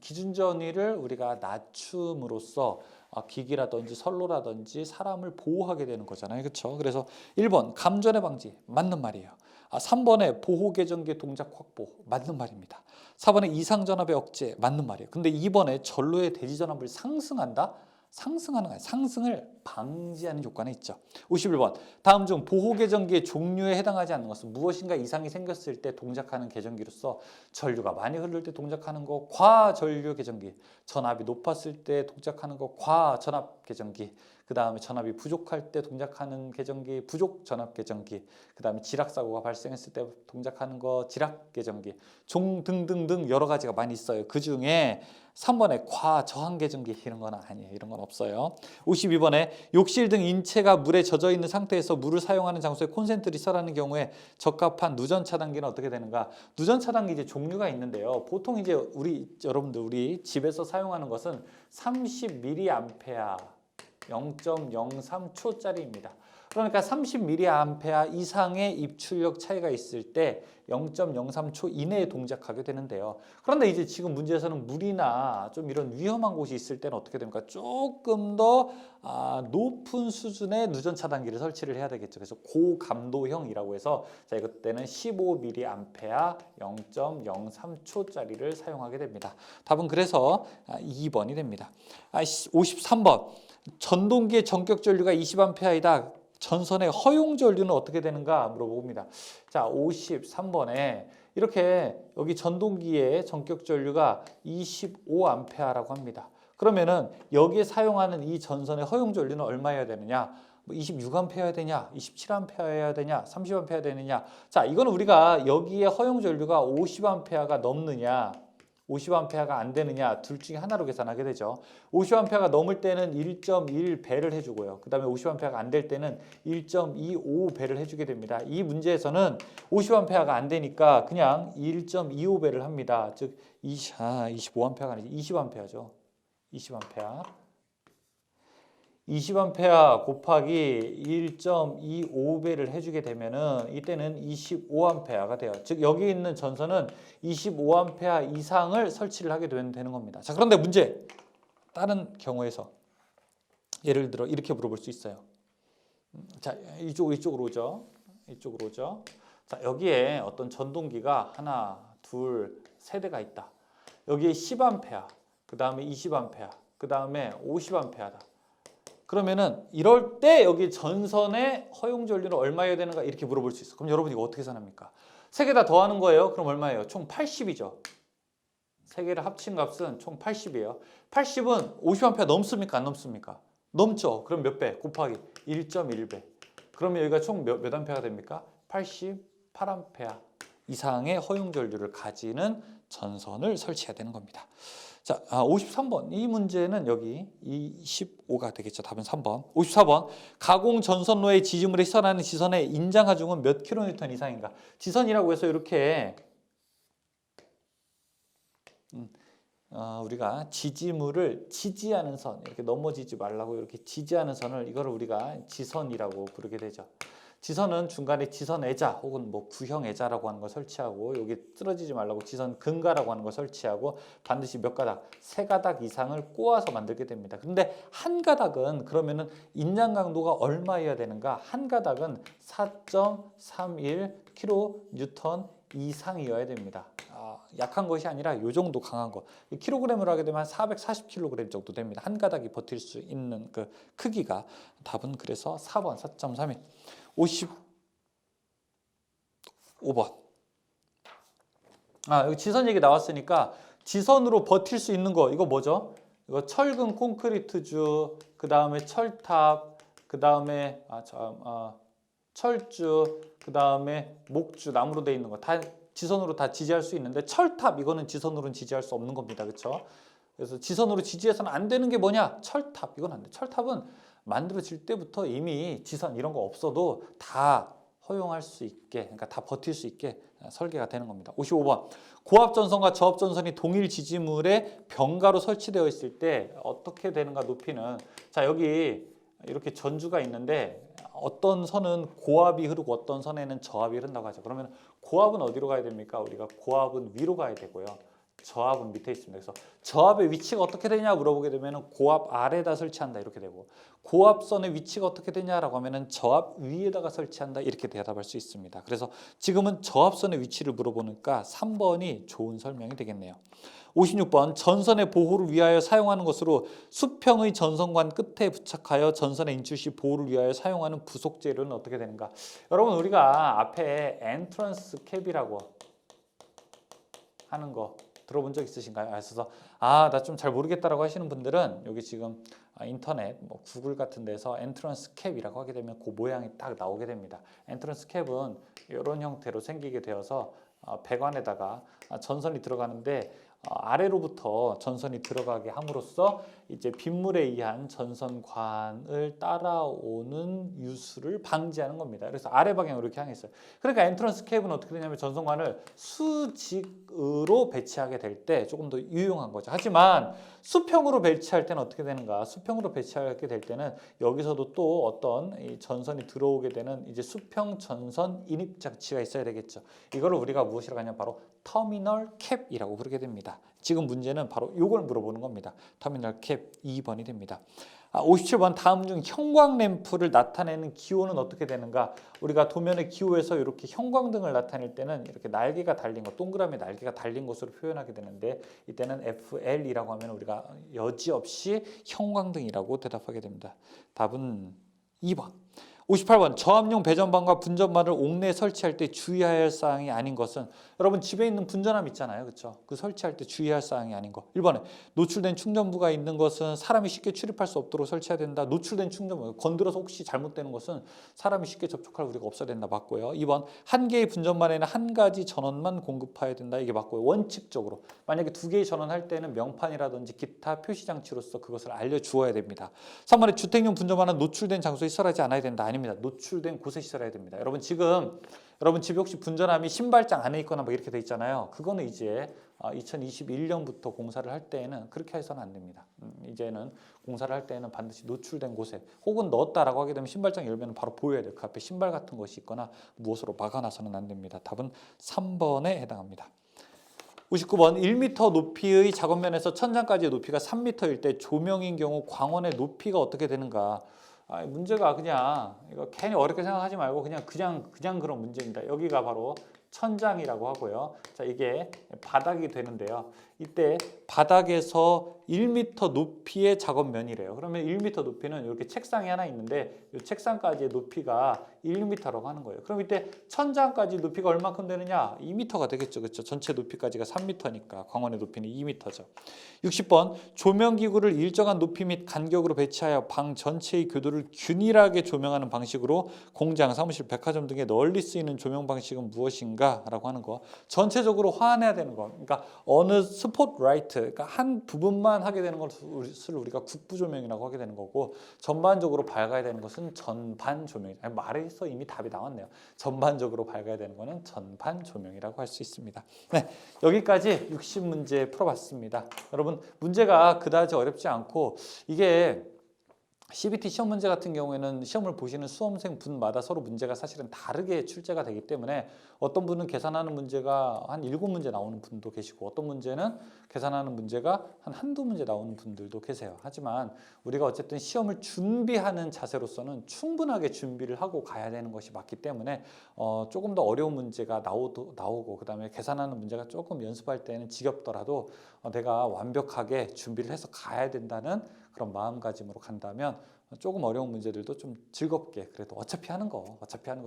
기준 전위를 우리가 낮춤으로써 기기라든지 선로라든지 사람을 보호하게 되는 거잖아요. 그렇죠? 그래서 1번 감전의 방지 맞는 말이에요. 3번에 보호 계전기 동작 확보 맞는 말입니다. 4번에 이상 전압의 억제 맞는 말이에요. 근데 2번에 전로의 대지 전압을 상승한다? 상승하는 거예요. 상승을 방지하는 효과는 있죠. 51번 다음 중 보호 계전기의 종류에 해당하지 않는 것은 무엇인가 이상이 생겼을 때 동작하는 계전기로서 전류가 많이 흐를 때 동작하는 거 과전류 계전기, 전압이 높았을 때 동작하는 거 과전압 계전기, 그 다음에 전압이 부족할 때 동작하는 계정기 부족 전압 계정기, 그 다음에 지락 사고가 발생했을 때 동작하는 거 지락 계정기, 종 등등등 여러 가지가 많이 있어요. 그 중에 3번에 과저항 계정기 이런 건 아니에요. 이런 건 없어요. 52번에 욕실 등 인체가 물에 젖어 있는 상태에서 물을 사용하는 장소에 콘센트를 설하는 경우에 적합한 누전 차단기는 어떻게 되는가? 누전 차단기 이제 종류가 있는데요. 보통 이제 여러분들 집에서 사용하는 것은 30mA 0.03초짜리입니다. 그러니까 30mA 이상의 입출력 차이가 있을 때 0.03초 이내에 동작하게 되는데요. 그런데 이제 지금 문제에서는 물이나 좀 이런 위험한 곳이 있을 때는 어떻게 됩니까? 조금 더 높은 수준의 누전 차단기를 설치를 해야 되겠죠. 그래서 고감도형이라고 해서 자, 이것때는 15mA 0.03초짜리를 사용하게 됩니다. 답은 그래서 2번이 됩니다. 53번 전동기의 전격 전류가 20A이다. 전선의 허용 전류는 어떻게 되는가 물어봅니다. 자, 53번에 이렇게 여기 전동기의 전격 전류가 25A라고 합니다. 그러면은 여기에 사용하는 이 전선의 허용 전류는 얼마여야 되느냐? 26A여야 되냐? 27A여야 되냐? 30A여야 되느냐? 자, 이거는 우리가 여기에 허용 전류가 50A가 넘느냐? 50A가 안 되느냐 둘 중에 하나로 계산하게 되죠. 50A가 넘을 때는 1.1배를 해주고요. 그 다음에 50A가 안 될 때는 1.25배를 해주게 됩니다. 이 문제에서는 50A가 안 되니까 그냥 1.25배를 합니다. 즉 25A가 아니지 20A죠. 20A. 20A 곱하기 1.25배를 해주게 되면은 이때는 25A가 돼요. 즉 여기 있는 전선은 25A 이상을 설치를 하게 되는 겁니다. 자, 그런데 문제 다른 경우에서 예를 들어 이렇게 물어볼 수 있어요. 자, 이쪽으로 오죠. 이쪽으로 오죠. 자, 여기에 어떤 전동기가 하나, 둘, 세 대가 있다. 여기에 10A, 그 다음에 20A, 그 다음에 50A다. 그러면은 이럴 때 여기 전선의 허용 전류는 얼마여야 되는가 이렇게 물어볼 수 있어. 그럼 여러분 이거 어떻게 계산합니까? 세 개 다 더하는 거예요. 그럼 얼마예요? 총 80이죠. 세 개를 합친 값은 총 80이에요. 80은 50A 넘습니까? 안 넘습니까? 넘죠. 그럼 몇 배? 곱하기 1.1배. 그러면 여기가 총 몇 A가 됩니까? 88A 이상의 허용 전류를 가지는 전선을 설치해야 되는 겁니다. 자, 53번. 이 문제는 여기 25가 되겠죠. 답은 3번. 54번. 가공 전선로의 지지물에 시선하는 지선의 인장 하중은 몇 킬로니우턴 이상인가? 지선이라고 해서 이렇게 우리가 지지물을 지지하는 선, 이렇게 넘어지지 말라고 이렇게 지지하는 선을 이거를 우리가 지선이라고 부르게 되죠. 지선은 중간에 지선애자 혹은 뭐 구형애자라고 하는 걸 설치하고 여기 쓰러지지 말라고 지선 근가라고 하는 걸 설치하고 반드시 몇 가닥, 세 가닥 이상을 꼬아서 만들게 됩니다. 그런데 한 가닥은 그러면은 인장 강도가 얼마여야 되는가? 한 가닥은 4.31kN 이상이어야 됩니다. 약한 것이 아니라 이 정도 강한 거. 킬로그램으로 하게 되면 440kg 정도 됩니다. 한 가닥이 버틸 수 있는 그 크기가. 답은 그래서 4번 4.31. 55번. 여기 지선 얘기 나왔으니까 지선으로 버틸 수 있는 거 이거 뭐죠? 이거 철근 콘크리트주, 그 다음에 철탑, 그 다음에 철주, 그 다음에 목주, 나무로 돼 있는 거 다 지선으로 다 지지할 수 있는데 철탑 이거는 지선으로는 지지할 수 없는 겁니다. 그렇죠? 그래서 지선으로 지지해서는 안 되는 게 뭐냐? 철탑. 이건 안 돼. 철탑은 만들어질 때부터 이미 지선 이런 거 없어도 다 허용할 수 있게, 그러니까 다 버틸 수 있게 설계가 되는 겁니다. 55번. 고압전선과 저압전선이 동일 지지물에 병가로 설치되어 있을 때 어떻게 되는가 높이는, 자, 여기 이렇게 전주가 있는데 어떤 선은 고압이 흐르고 어떤 선에는 저압이 흐른다고 하죠. 그러면 고압은 어디로 가야 됩니까? 우리가 고압은 위로 가야 되고요. 저압은 밑에 있습니다. 그래서 저압의 위치가 어떻게 되냐 물어보게 되면 고압 아래에다 설치한다 이렇게 되고, 고압선의 위치가 어떻게 되냐라고 하면 저압 위에다가 설치한다 이렇게 대답할 수 있습니다. 그래서 지금은 저압선의 위치를 물어보니까 3번이 좋은 설명이 되겠네요. 56번. 전선의 보호를 위하여 사용하는 것으로 수평의 전선관 끝에 부착하여 전선의 인출 시 보호를 위하여 사용하는 부속 재료는 어떻게 되는가? 여러분 우리가 앞에 엔트런스 캡이라고 하는 거 들어본 적 있으신가요? 그래서 아, 나 좀 잘 모르겠다라고 하시는 분들은 여기 지금 인터넷, 뭐 구글 같은 데서 엔트런스 캡이라고 하게 되면 그 모양이 딱 나오게 됩니다. 엔트런스 캡은 이런 형태로 생기게 되어서 배관에다가 전선이 들어가는데 아래로부터 전선이 들어가게 함으로써 이제 빗물에 의한 전선관을 따라오는 유수를 방지하는 겁니다. 그래서 아래 방향으로 이렇게 향했어요. 그러니까 엔트런스 캡은 어떻게 되냐면 전선관을 수직으로 배치하게 될 때 조금 더 유용한 거죠. 하지만 수평으로 배치할 때는 어떻게 되는가? 수평으로 배치하게 될 때는 여기서도 또 어떤 이 전선이 들어오게 되는 이제 수평 전선 인입 장치가 있어야 되겠죠. 이거를 우리가 무엇이라고 하냐? 바로 터미널 캡이라고 부르게 됩니다. 지금 문제는 바로 이걸 물어보는 겁니다. 터미널 캡 2번이 됩니다. 57번 다음 중 형광 램프를 나타내는 기호는 어떻게 되는가? 우리가 도면의 기호에서 이렇게 형광등을 나타낼 때는 이렇게 날개가 달린 것, 동그라미 날개가 달린 것으로 표현하게 되는데 이때는 FL이라고 하면 우리가 여지없이 형광등이라고 대답하게 됩니다. 답은 2번. 58번 저압용 배전반과 분전반을 옥내에 설치할 때 주의해야 할 사항이 아닌 것은 여러분 집에 있는 분전함 있잖아요. 그렇죠? 그 설치할 때 주의할 사항이 아닌 것. 1번에 노출된 충전부가 있는 것은 사람이 쉽게 출입할 수 없도록 설치해야 된다. 노출된 충전부 건드려서 혹시 잘못되는 것은 사람이 쉽게 접촉할 우리가 없어야 된다. 맞고요. 2번 한 개의 분전반에는 한 가지 전원만 공급해야 된다. 이게 맞고요. 원칙적으로 만약에 두 개의 전원할 때는 명판이라든지 기타 표시장치로서 그것을 알려주어야 됩니다. 3번에 주택용 분전반은 노출된 장소에 시설하지 않아야 된다. 아닙니다. 노출된 곳에 시설해야 됩니다. 여러분 지금 여러분 집에 혹시 분전함이 신발장 안에 있거나 뭐 이렇게 돼 있잖아요. 그거는 이제 2021년부터 공사를 할 때에는 그렇게 해서는 안 됩니다. 이제는 공사를 할 때에는 반드시 노출된 곳에 혹은 넣었다라고 하게 되면 신발장 열면 바로 보여야 돼요. 그 앞에 신발 같은 것이 있거나 무엇으로 막아놔서는 안 됩니다. 답은 3번에 해당합니다. 59번 1m 높이의 작업면에서 천장까지의 높이가 3m일 때 조명인 경우 광원의 높이가 어떻게 되는가? 문제가 그냥 이거 괜히 어렵게 생각하지 말고 그냥 그런 문제입니다. 여기가 바로 천장이라고 하고요. 자, 이게 바닥이 되는데요. 이때 바닥에서 1m 높이의 작업면이래요. 그러면 1m 높이는 이렇게 책상이 하나 있는데 이 책상까지의 높이가 1m라고 하는 거예요. 그럼 이때 천장까지 높이가 얼마큼 되느냐? 2m가 되겠죠. 그렇죠? 전체 높이까지가 3m니까 광원의 높이는 2m죠. 60번 조명기구를 일정한 높이 및 간격으로 배치하여 방 전체의 교도를 균일하게 조명하는 방식으로 공장, 사무실, 백화점 등에 널리 쓰이는 조명 방식은 무엇인가? 라고 하는 거. 전체적으로 화환해야 되는 거. 그러니까 어느 스포트라이트, 그러니까 한 부분만 하게 되는 것을 우리가 국부조명이라고 하게 되는 거고 전반적으로 밝아야 되는 것은 전반조명이다. 말에서 이미 답이 나왔네요. 전반적으로 밝아야 되는 것은 전반조명이라고 할 수 있습니다. 네, 여기까지 60문제 풀어봤습니다. 여러분 문제가 그다지 어렵지 않고 이게 CBT 시험 문제 같은 경우에는 시험을 보시는 수험생 분마다 서로 문제가 사실은 다르게 출제가 되기 때문에 어떤 분은 계산하는 문제가 한 7문제 나오는 분도 계시고 어떤 문제는 계산하는 문제가 한두 문제 나오는 분들도 계세요. 하지만 우리가 어쨌든 시험을 준비하는 자세로서는 충분하게 준비를 하고 가야 되는 것이 맞기 때문에 조금 더 어려운 문제가 나오고 그다음에 계산하는 문제가 조금 연습할 때는 지겹더라도 내가 완벽하게 준비를 해서 가야 된다는 그런 마음가짐으로 간다면 조금 어려운 문제들도 좀 즐겁게 그래도 어차피 하는 거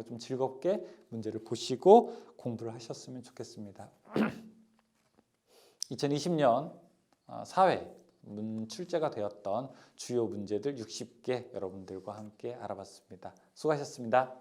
좀 즐겁게 문제를 보시고 공부를 하셨으면 좋겠습니다. 2020년 사회 출제가 되었던 주요 문제들 60개 여러분들과 함께 알아봤습니다. 수고하셨습니다.